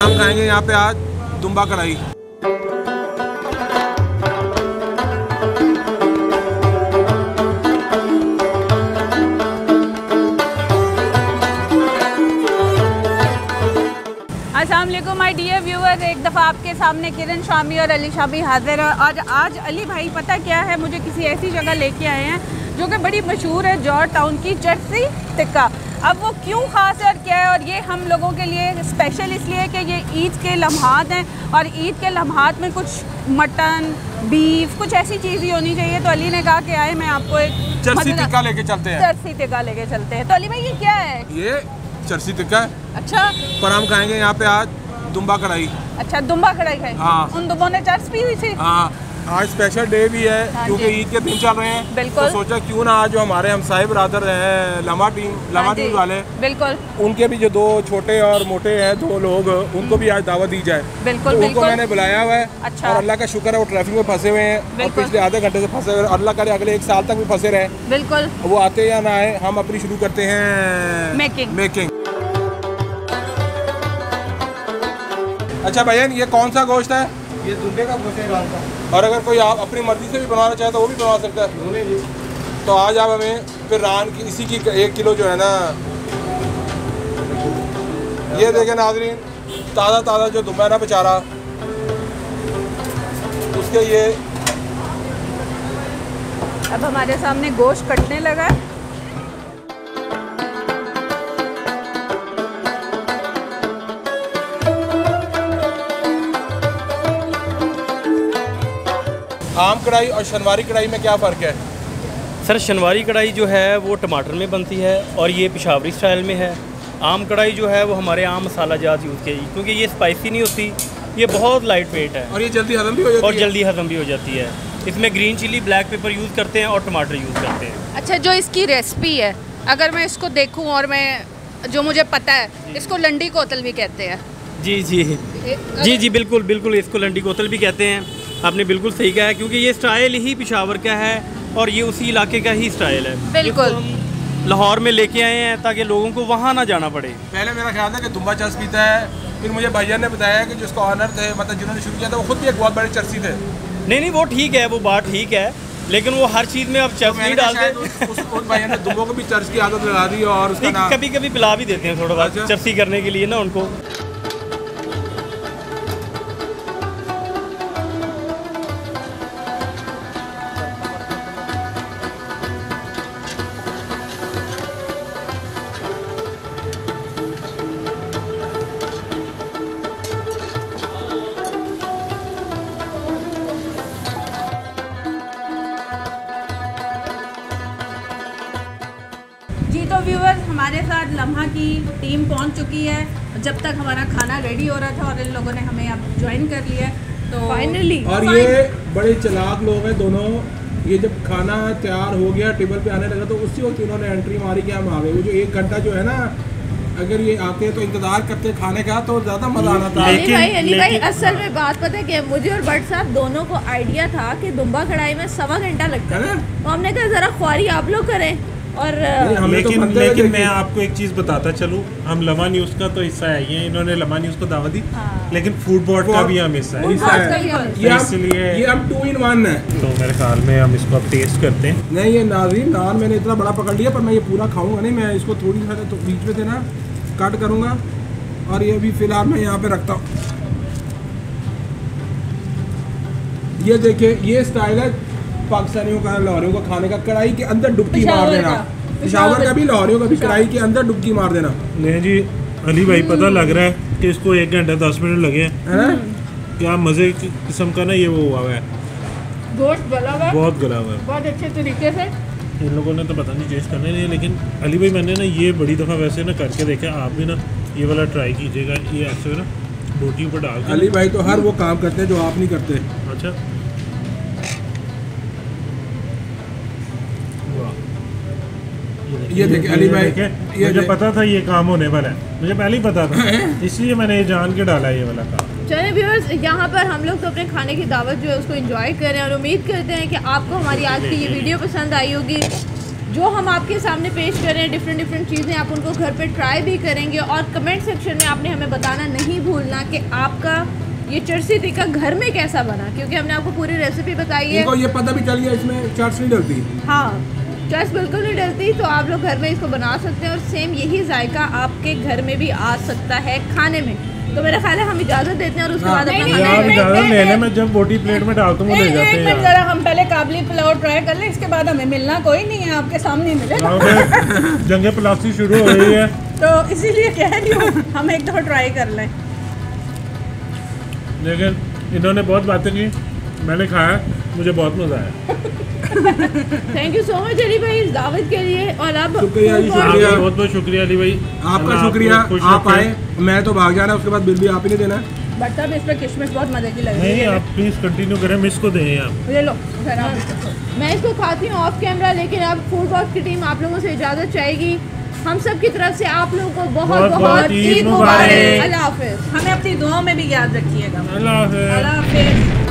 हम खाएंगे यहाँ पे आज दुम्बा कढ़ाई। अस्सलाम वालेकुम माय डियर व्यूअर, एक दफ़ा आपके सामने किरण शामी और अली शामी हाजिर है। और आज अली भाई पता क्या है, मुझे किसी ऐसी जगह लेके आए हैं जो कि बड़ी मशहूर है, जॉर्ज टाउन की चर्सी टिक्का। अब वो क्यों ख़ास है और क्या है, और ये हम लोगों के लिए स्पेशल इसलिए है कि ये ईद के लम्हात हैं और ईद के लम्हात में कुछ मटन बीफ कुछ ऐसी चीज़ ही होनी चाहिए। तो अली ने कहा कि आए मैं आपको एक चर्सी टिक्का लेके चलते हैं। चर्सी टिक्का लेके चलते हैं। तो अली भाई ये क्या है? ये चर्सी टिक्का है। अच्छा, पर हम खाएंगे यहाँ पे आज दुम्बा कढ़ाई। अच्छा, दुम्बा कढ़ाई खाई। हाँ। उन दुम्बों ने चर्च पी हुई थी। हाँ, आज स्पेशल डे भी है क्योंकि ईद के दिन चल रहे हैं। बिल्कुल। तो सोचा क्यों ना आज जो हमारे हमसाये ब्रदर हैं लम्हा टीम वाले, बिल्कुल, उनके भी जो दो छोटे और मोटे हैं दो लोग, उनको भी आज दावत दी जाए। बिल्कुल, तो उनको बिल्कुल। मैंने बुलाया हुआ है। अच्छा। और अल्लाह का शुक्र है वो ट्रैफिक में फंसे हुए हैं और बिल्कुल। पिछले आधे घंटे से फंसे हुए हैं। अल्लाह करे अगले 1 साल तक भी फंसे रहे। बिल्कुल। वो आते या ना आए, हम अपनी शुरू करते हैं मेकिंग। अच्छा भैया, ये कौन सा गोश्त है? ये दुम्बे का गोश्त है लाल का। और अगर कोई आप अपनी मर्जी से भी बनवाना चाहे तो वो भी बनवा सकता है। तो आज आप हमें फिर रान की इसी की 1 किलो जो है ना, ये देखें नाज़रीन, ताज़ा जो दुम्बा है ना बेचारा, उसके ये अब हमारे सामने गोश्त कटने लगा है। आम कढ़ाई और शनवारी कढ़ाई में क्या फ़र्क है? सर, शनवारी कढ़ाई जो है वो टमाटर में बनती है और ये पेशावरी स्टाइल में है। आम कढ़ाई जो है वो हमारे आम मसाला जात यूज़ की, क्योंकि ये स्पाइसी नहीं होती, ये बहुत लाइट वेट है और ये जल्दी हजम भी हो जाती है। और जल्दी हजम भी हो जाती है। इसमें green chilli, black pepper use करते हैं और टमाटर यूज़ करते हैं। अच्छा, जो इसकी रेसिपी है, अगर मैं इसको देखूं और मैं जो मुझे पता है, इसको लंडी कोतल भी कहते हैं। जी, बिल्कुल इसको लंडी कोतल भी कहते हैं। आपने बिल्कुल सही कहा है, क्योंकि ये स्टाइल ही पेशावर का है और ये उसी इलाके का ही स्टाइल है। बिल्कुल। लाहौर में लेके आए हैं ताकि लोगों को वहाँ ना जाना पड़े। पहले मेरा ख्याल था कि दुम्बा चर्च पीता है, फिर मुझे भैया ने बताया कि जिसको ऑनर थे, मतलब जिन्होंने शुरू किया था, वो खुद भी एक बहुत बड़े चर्ची थे। नहीं, वो ठीक है, वो बात ठीक है, लेकिन वो हर चीज़ में अब चर्च नहीं डालते। उस भैया ने दुम्बों को भी चर्च की आदत लगा दी और उसका नाम कभी पिला भी देते हैं थोड़ा बहुत चर्ची करने के लिए ना उनको। जी, तो व्यूअर्स, हमारे साथ लम्हा की टीम पहुंच चुकी है। जब तक हमारा खाना रेडी हो रहा था और इन लोगों ने हमें अब ज्वाइन कर लिया, तो फाइनली। और ये बड़े चालाक लोग हैं दोनों। ये जब खाना तैयार हो गया, टेबल पे आने लगा, तो उसी वक्त इन्होंने एंट्री मारी कि हम आ गए। वो जो 1 घंटा जो है ना, अगर ये आते तो इंतजार करते खाने का तो ज़्यादा मज़ा आना था। अली भाई असल में बात पता है कि मुझे और भट्ट साहब दोनों को आइडिया था कि दुम्बा कढ़ाई में 1.25 घंटा लगता है, तो हमने कहा ज़रा ख्वारी आप लोग करें। और लेकिन मैं आपको एक चीज़ बताता चलूँ, हम लम्हा न्यूज़ का तो हिस्सा है, ये इन्होंने लम्हा न्यूज़ को दावत दी, लेकिन फूड बोर्ड का भी हम हिस्सा है, इसलिए ये हम 2 in 1 है। तो मेरे ख्याल में हम इसको अब टेस्ट करते हैं। नहीं, ये नाज़रीन, नान मैंने इतना बड़ा पकड़ लिया, पर मैं ये पूरा खाऊंगा नहीं। मैं इसको थोड़ी सा तो बीच में से ना कट करूंगा और ये भी फिलहाल मैं यहाँ पे रखता हूँ। ये देखिए, ये स्टाइल है पाकिस्तानियों का, लाहौरियों का खाने का। कढ़ाई के अंदर डुबकी मार देना। पेशावर का भी, लाहौरियों का भी, कढ़ाई के अंदर डुबकी मार देना। नहीं जी अली भाई, पता लग रहा है कि इसको 1 घंटा 10 मिनट लगे हैं। क्या मज़े की किस्म का ना ये वो हुआ है, गोश्त गला हुआ है, बहुत गला हुआ है बहुत अच्छे तरीके से। इन लोगों ने तो पता नहीं टेस्ट करने नहीं, लेकिन अली भाई मैंने ना ये बड़ी दफ़ा वैसे ना करके देखा, आप भी ना ये वाला ट्राई कीजिएगा। ये ऐसे ना रोटी ऊपर डाल के। अली भाई तो हर वो काम करते हैं जो आप नहीं करते। अच्छा, ये देखिए अली भाई, ये मुझे पता था ये काम होने वाला है, मुझे पहले ही पता था, इसलिए मैंने ये जान के डाला ये वाला काम। चलिए व्यूअर्स, यहाँ पर हम लोग तो अपने खाने की दावत जो है उसको एंजॉय कर रहे हैं और उम्मीद करते हैं कि आपको हमारी आज की ये वीडियो पसंद आई होगी। जो हम आपके सामने पेश कर रहे हैं डिफरेंट चीज़ें, आप उनको घर पे ट्राई भी करेंगे और कमेंट सेक्शन में आपने हमें बताना नहीं भूलना कि आपका ये चरसी टिक्का घर में कैसा बना, क्योंकि हमने आपको पूरी रेसिपी बताई है। इनको ये पता भी चल गया इसमें चर्च नहीं डलती। हाँ, चर्च बिल्कुल नहीं डलती, तो आप लोग घर में इसको बना सकते हैं और सेम यही जायका आपके घर में भी आ सकता है खाने में। तो मेरा ख्याल है हम इजाज़त देते हैं और उसके बाद अपना यार इजाज़त लेने में जब बोटी प्लेट में डालता हूँ ले जाते हैं। जरा हम पहले काबली पुलाव ट्राई कर लें, इसके बाद हमें मिलना कोई नहीं है, आपके सामने ही मिलेगा। जंगे प्लास्टिक शुरू हो रही है तो इसीलिए कह रही हूँ हम एक दफ़ा ट्राई कर लें। लेकिन इन्होंने बहुत बातें की, मैंने खाया, मुझे बहुत मज़ा आया। Thank you so much Ali भाई इस दावत के लिए। और अब शुक्रिया जी, शुक्रिया, बहुत बहुत शुक्रिया अली भाई, आपका शुक्रिया, आप आए। मैं तो भाग जाना, उसके बाद बिल भी आप ही नहीं देना। बट साहब इस पर किशमिश बहुत मजे की लग रही नहीं, है। आप प्लीज़ कंटिन्यू करें, मिस को दें आप। ये लो मैं इसको खाती हूँ ऑफ कैमरा, लेकिन अब फूड बॉक्स की टीम आप लोगों से इजाज़त चाहेगी। हम सब की तरफ से आप लोगों को बहुत बहुत ईद मुबारक। अल्लाह हाफिज़। हमें अपनी दुआओं में भी याद रखिएगा। अल्लाह हाफिज़। अल्लाह हाफिज़।